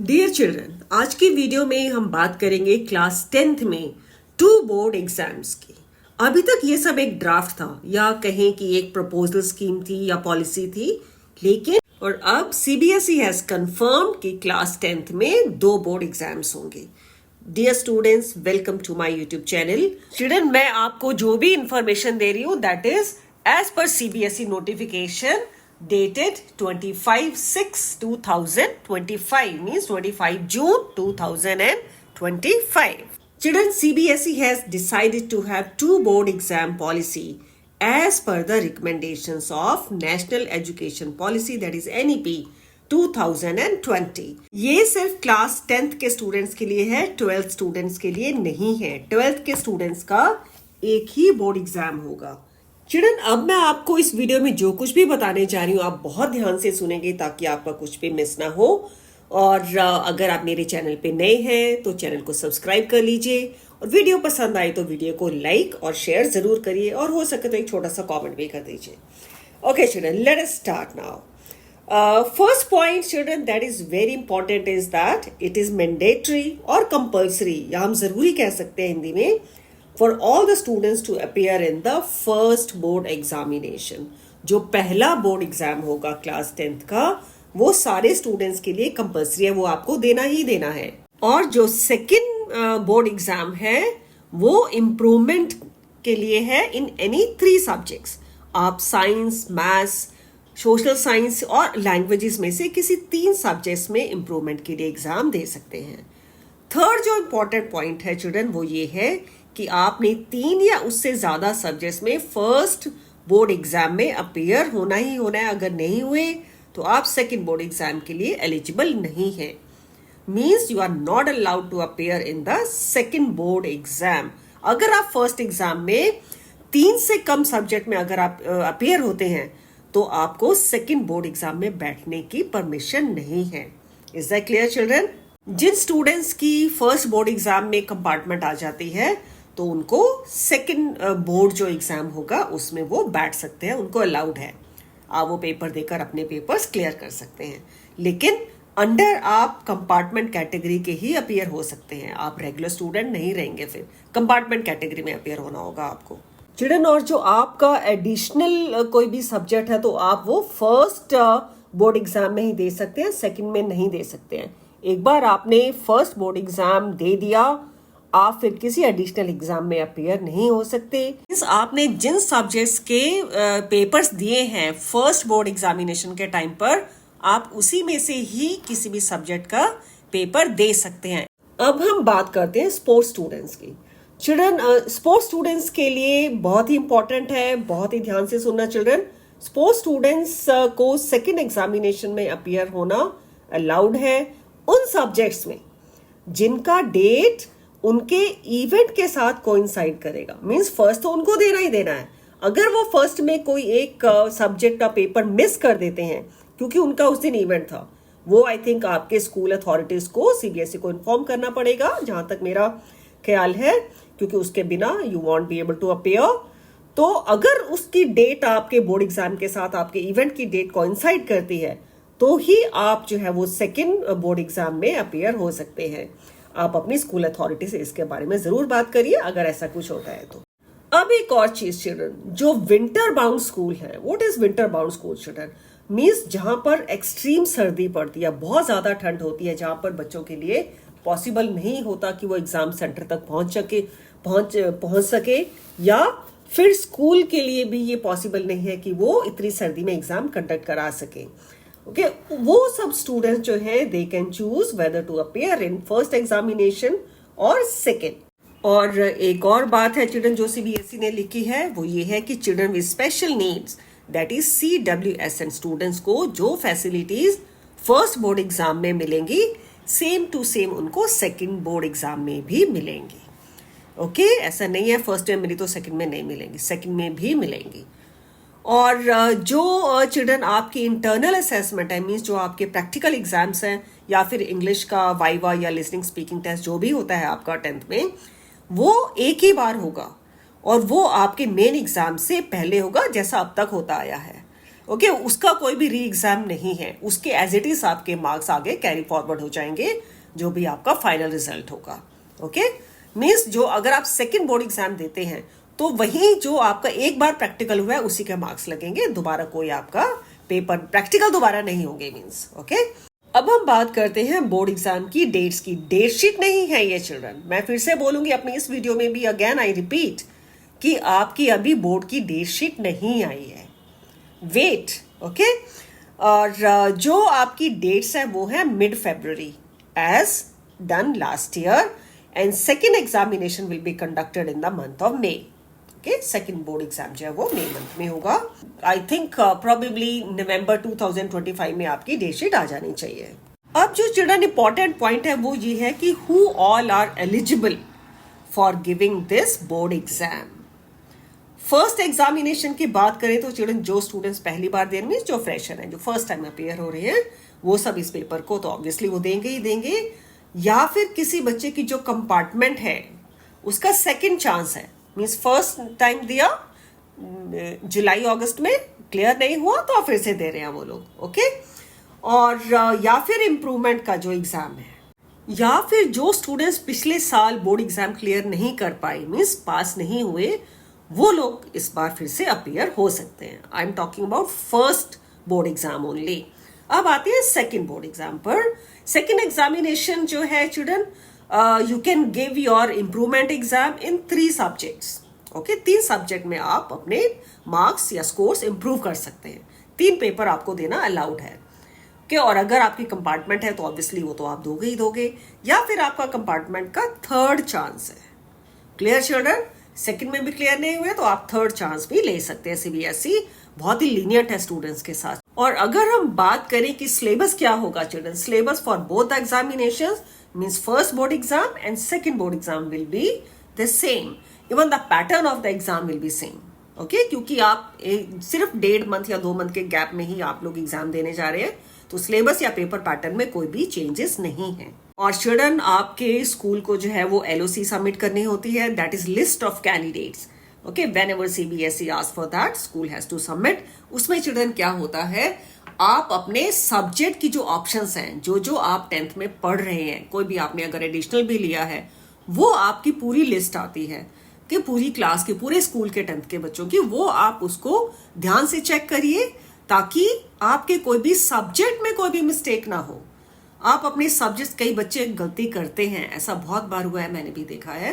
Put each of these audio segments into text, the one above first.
Dear children, आज की video में हम बात करेंगे क्लास 10th में 2 बोर्ड एग्जाम्स की। अभी तक ये सब एक ड्राफ्ट था या कहें कि एक प्रपोजल स्कीम थी या पॉलिसी थी, लेकिन और अब सीबीएसई हैज कंफर्म कि क्लास 10th में 2 बोर्ड एग्जाम्स होंगे। Dear students, welcome to my YouTube channel. Children, मैं आपको जो भी इंफॉर्मेशन दे रही हूँ that is as per CBSE notification dated 25/6/2025, means 25 June 2025. Children, CBSE has decided to have 2 board exam policy as per the recommendations of National Education Policy, that is NEP 2020. ये सिर्फ class 10th के students के लिए है, 12th students के लिए नहीं है। 12th के स्टूडेंट्स का एक ही बोर्ड एग्जाम होगा। चिल्ड्रन, अब मैं आपको इस वीडियो में जो कुछ भी बताने जा रही हूँ आप बहुत ध्यान से सुनेंगे ताकि आपका कुछ भी मिस ना हो। और अगर आप मेरे चैनल पे नए हैं तो चैनल को सब्सक्राइब कर लीजिए, और वीडियो पसंद आए तो वीडियो को लाइक और शेयर जरूर करिए, और हो सके तो एक छोटा सा कमेंट भी कर दीजिए। Okay children, let us start now. First point children that is very important is that it is mandatory और कंपल्सरी, या हम जरूरी कह सकते हैं हिंदी में, for all the students to appear in the first board examination. जो पहला बोर्ड एग्जाम होगा क्लास 10th का, वो सारे स्टूडेंट्स के लिए कंपल्सरी है, वो आपको देना ही देना है। और जो सेकेंड बोर्ड एग्जाम है वो इम्प्रूवमेंट के लिए है इन एनी 3 सब्जेक्ट्स। आप साइंस, मैथ्स, सोशल साइंस और लैंग्वेजेस में से किसी 3 सब्जेक्ट्स में इम्प्रूवमेंट के लिए एग्जाम दे सकते हैं। थर्ड जो इम्पोर्टेंट पॉइंट है चिल्ड्रन वो ये है कि आपने 3 या उससे ज्यादा सब्जेक्ट्स में फर्स्ट बोर्ड एग्जाम में अपीयर होना ही होना है। अगर नहीं हुए तो आप सेकंड बोर्ड एग्जाम के लिए एलिजिबल नहीं है। Means you are not allowed to appear in the second board exam. अगर आप फर्स्ट एग्जाम में 3 से कम सब्जेक्ट में अगर आप अपीयर होते हैं तो आपको सेकंड बोर्ड एग्जाम में बैठने की परमिशन नहीं है। Is that clear children? जिन स्टूडेंट्स की फर्स्ट बोर्ड एग्जाम में कंपार्टमेंट आ जाती है तो उनको सेकंड बोर्ड जो एग्जाम होगा उसमें वो बैठ सकते हैं, उनको अलाउड है। आप वो पेपर देकर अपने पेपर्स क्लियर कर सकते हैं, लेकिन अंडर आप कंपार्टमेंट कैटेगरी के ही अपीयर हो सकते हैं। आप रेगुलर स्टूडेंट नहीं रहेंगे, फिर कंपार्टमेंट कैटेगरी में अपीयर होना होगा आपको। चिल्ड्रन, और जो आपका एडिशनल कोई भी सब्जेक्ट है तो आप वो फर्स्ट बोर्ड एग्जाम में ही दे सकते हैं, सेकेंड में नहीं दे सकते हैं। एक बार आपने फर्स्ट बोर्ड एग्जाम दे दिया, आप फिर किसी एडिशनल एग्जाम में अपीयर नहीं हो सकते। आपने जिन सब्जेक्ट्स के पेपर्स दिए हैं फर्स्ट बोर्ड एग्जामिनेशन के टाइम पर, आप उसी में से ही किसी भी सब्जेक्ट का पेपर दे सकते हैं। अब हम बात करते हैं स्पोर्ट्स स्टूडेंट्स की। चिल्ड्रन, स्पोर्ट्स स्टूडेंट्स के लिए बहुत ही इंपॉर्टेंट है, बहुत ही ध्यान से सुनना चिल्ड्रन। स्पोर्ट्स स्टूडेंट्स को सेकेंड एग्जामिनेशन में अपीयर होना अलाउड है उन सब्जेक्ट्स में जिनका डेट उनके इवेंट के साथ कोइंसाइड करेगा। मींस फर्स्ट तो उनको देना ही देना है। अगर वो फर्स्ट में कोई एक सब्जेक्ट का पेपर मिस कर देते हैं क्योंकि उनका उस दिन इवेंट था, वो आई थिंक आपके स्कूल अथॉरिटीज को, सीबीएसई को इन्फॉर्म करना पड़ेगा, जहां तक मेरा ख्याल है, क्योंकि उसके बिना you won't be able to appear. तो अगर उसकी डेट आपके बोर्ड एग्जाम के साथ आपके इवेंट की डेट कोइंसाइड करती है तो ही आप जो है वो सेकेंड बोर्ड एग्जाम में अपीयर हो सकते हैं। आप अपनी स्कूल अथॉरिटी से इसके बारे में जरूर बात करिए अगर ऐसा कुछ होता है तो। अब एक और चीज चिल्ड्रन, जो विंटर बाउंड स्कूल है, what is winter bound school children? Means जहां पर एक्सट्रीम सर्दी पड़ती है, बहुत ज्यादा ठंड होती है, जहां पर बच्चों के लिए पॉसिबल नहीं होता कि वो एग्जाम सेंटर तक पहुंच सके, या फिर स्कूल के लिए भी ये पॉसिबल नहीं है कि वो इतनी सर्दी में एग्जाम कंडक्ट करा सके। ओके, वो सब स्टूडेंट्स जो है they can choose whether to appear in first examination और सेकेंड। और एक और बात है चिल्ड्रन जो सीबीएसई ने लिखी है वो ये है कि children with special needs, that is CWSN students को जो फैसिलिटीज फर्स्ट बोर्ड एग्जाम में मिलेंगी, सेम टू सेम उनको सेकेंड बोर्ड एग्जाम में भी मिलेंगी। ओके, ऐसा नहीं है फर्स्ट में मिली तो सेकेंड में नहीं मिलेंगी, सेकेंड में भी मिलेंगी। और जो चिल्ड्रन आपकी इंटरनल असेसमेंट है, मीन्स जो आपके प्रैक्टिकल एग्जाम्स हैं या फिर इंग्लिश का वाइवा या लिसनिंग स्पीकिंग टेस्ट जो भी होता है आपका 10th में, वो एक ही बार होगा और वो आपके मेन एग्जाम से पहले होगा, जैसा अब तक होता आया है। ओके उसका कोई भी री एग्जाम नहीं है, उसके एज इट इज आपके मार्क्स आगे कैरी फॉरवर्ड हो जाएंगे जो भी आपका फाइनल रिजल्ट होगा। ओके मीन्स जो अगर आप सेकेंड बोर्ड एग्जाम देते हैं तो वही जो आपका एक बार प्रैक्टिकल हुआ है उसी के मार्क्स लगेंगे, दोबारा कोई आपका पेपर प्रैक्टिकल दोबारा नहीं होंगे मीन्स। ओके अब हम बात करते हैं बोर्ड एग्जाम की डेट्स की। डेट शीट नहीं है ये चिल्ड्रन, मैं फिर से बोलूंगी अपनी इस वीडियो में भी, अगेन आई रिपीट कि आपकी अभी बोर्ड की डेट शीट नहीं आई है, वेट। ओके और जो आपकी डेट्स है वो है mid February as done last year, and second examination will be conducted in the month of May. Okay second board exam जो है वो मई मंथ में होगा। आई थिंक प्रोबेबली नवंबर 2025 में आपकी डेट शीट आ जानी चाहिए। अब जो चिल्ड्रन इंपॉर्टेंट पॉइंट है वो ये है कि who all are eligible for giving this board exam. First examination की बात करें तो चिल्ड्रन जो स्टूडेंट्स पहली बार दे रहे हैं, जो फ्रेशर हैं, जो फर्स्ट टाइम अपेयर हो रहे हैं, वो सब इस पेपर को तो ऑब्वियसली वो देंगे ही देंगे, या फिर किसी बच्चे की जो कंपार्टमेंट है उसका सेकंड चांस है, मीन्स फर्स्ट टाइम दिया जुलाई अगस्त में क्लियर नहीं हुआ तो फिर से दे रहे हैं वो लोग। ओके और या फिर इम्प्रूवमेंट का जो एग्जाम है, या फिर जो स्टूडेंट्स पिछले साल बोर्ड एग्जाम क्लियर नहीं कर पाए, मीन्स पास नहीं हुए, वो लोग इस बार फिर से अपीयर हो सकते हैं। I am talking about first board exam only. अब आते हैं सेकेंड बोर्ड एग्जाम पर। सेकेंड एग्जामिनेशन जो है children, you can give your improvement exam in 3 subjects. Okay 3 subject में आप अपने मार्क्स या स्कोर्स इंप्रूव कर सकते हैं। 3 पेपर आपको देना अलाउड है। ओके और अगर आपकी कंपार्टमेंट है तो ऑब्वियसली वो तो आप दोगे ही दोगे, या फिर आपका कंपार्टमेंट का थर्ड चांस है। Clear children? सेकंड में भी क्लियर नहीं हुए तो आप थर्ड चांस भी ले सकते हैं। सीबीएसई बहुत ही लीनियंट है स्टूडेंट्स के साथ। और अगर हम बात करें कि सिलेबस क्या होगा children, syllabus for both the examinations means first board exam and second board exam will be the same, even the pattern of the exam will be same. Okay क्योंकि आप सिर्फ 1.5 मंथ या 2 मंथ के gap में ही आप लोग exam देने जा रहे हैं, तो सिलेबस या पेपर पैटर्न में कोई भी चेंजेस नहीं है। और चिल्ड्रन आपके स्कूल को जो है वो LOC सबमिट करनी होती है, that is list of candidates. Okay whenever CBSE ask for that school has to submit. उसमें चिल्ड्रन क्या होता है, आप अपने सब्जेक्ट की जो ऑप्शंस हैं, जो जो आप 10th में पढ़ रहे हैं, कोई भी आपने अगर एडिशनल भी लिया है, वो आपकी पूरी लिस्ट आती है कि पूरी क्लास के पूरे स्कूल के 10th के बच्चों की, वो आप उसको ध्यान से चेक करिए ताकि आपके कोई भी सब्जेक्ट में कोई भी मिस्टेक ना हो। आप अपने सब्जेक्ट, कई बच्चे गलती करते हैं, ऐसा बहुत बार हुआ है, मैंने भी देखा है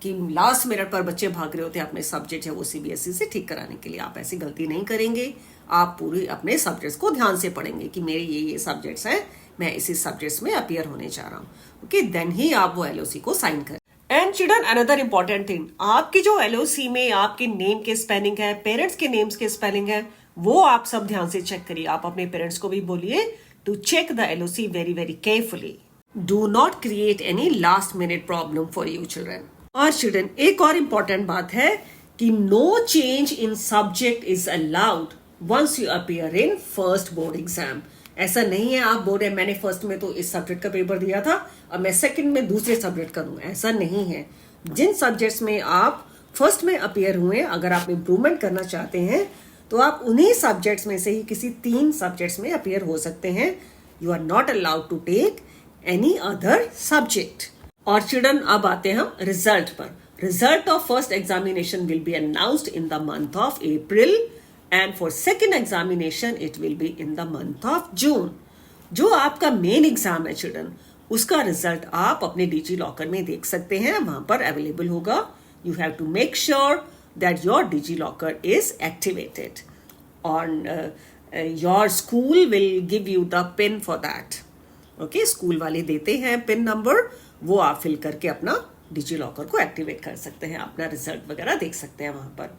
कि लास्ट मिनट पर बच्चे भाग रहे होते हैं अपने सब्जेक्ट है वो CBSE से ठीक कराने के लिए। आप ऐसी गलती नहीं करेंगे, आप पूरे अपने सब्जेक्ट्स को ध्यान से पढ़ेंगे कि मेरे ये सब्जेक्ट्स हैं, मैं इसी सब्जेक्ट्स में अपीयर होने जा रहा हूँ। ओके देन ही आप वो LOC को साइन करें। And children another important thing, आपकी जो LOC में आपके नेम के स्पेलिंग है, पेरेंट्स के नेम्स के स्पेलिंग है, वो आप सब ध्यान से चेक करिए। आप अपने पेरेंट्स को भी बोलिए to check the LOC very very carefully. Do not create any last minute problem for you children. और चिल्ड्रन एक और इंपॉर्टेंट बात है कि no change in subject is allowed once you appear in first board exam. ऐसा नहीं है आप बोल रहे मैंने फर्स्ट में तो इस सब्जेक्ट का पेपर दिया था, अब मैं सेकंड में दूसरे सब्जेक्ट का दूंगा, ऐसा नहीं है। जिन सब्जेक्ट्स में आप फर्स्ट में अपीयर हुए, अगर आप इंप्रूवमेंट करना चाहते हैं तो आप उन्हीं सब्जेक्ट्स में से ही किसी 3 सब्जेक्ट्स में अपीयर हो सकते हैं। You are not allowed to take any other subject. और चिल्ड्रन अब आते हैं हम रिजल्ट पर। Result of first examination will be announced in the month of April and for second examination it will be in the month of June. जो आपका main exam है children, उसका रिजल्ट आप अपने डिजी लॉकर में देख सकते हैं, वहां पर अवेलेबल होगा। You have to make sure that your DigiLocker is activated, और your school will give you the pin for that. Okay, school वाले देते हैं पिन नंबर, वो आप फिल करके अपना DigiLocker को एक्टिवेट कर सकते हैं, अपना रिजल्ट वगैरह देख सकते हैं वहां पर।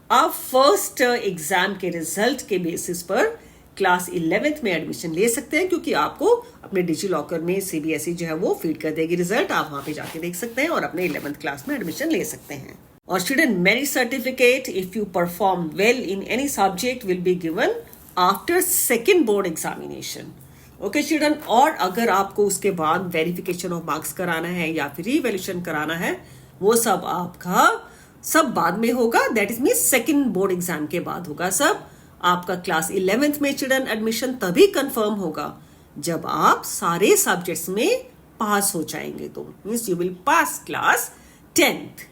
आप फर्स्ट एग्जाम के रिजल्ट के बेसिस पर क्लास 11th में एडमिशन ले सकते हैं, क्योंकि आपको अपने DigiLocker में CBSE जो है वो फीड कर देगी रिजल्ट, आप वहां पे जाके देख सकते हैं और अपने 11th क्लास में एडमिशन ले सकते हैं। और student merit certificate if you perform well in any subject will be given after second board examination. Okay student, और अगर आपको उसके बाद वेरिफिकेशन ऑफ मार्क्स कराना है या फिर रिवैल्यूएशन कराना है, वो सब आपका सब बाद में होगा, that is mean second board exam के बाद होगा सब। आपका क्लास 11th में चिल्ड्रन एडमिशन तभी कंफर्म होगा जब आप सारे सब्जेक्ट्स में पास हो जाएंगे, तो means you will pass class 10th।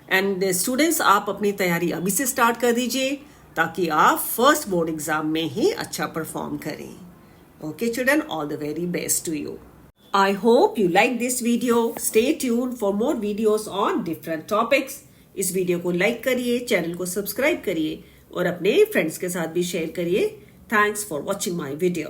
And students, आप अपनी तैयारी अभी से स्टार्ट कर दीजिए ताकि आप फर्स्ट बोर्ड एग्जाम में ही अच्छा परफॉर्म करें। Okay children, all the very best to you. I hope you like this video. Stay tuned for more videos on different topics. इस वीडियो को लाइक करिए, चैनल को सब्सक्राइब करिए और अपने फ्रेंड्स के साथ भी शेयर करिए। Thanks for watching my video.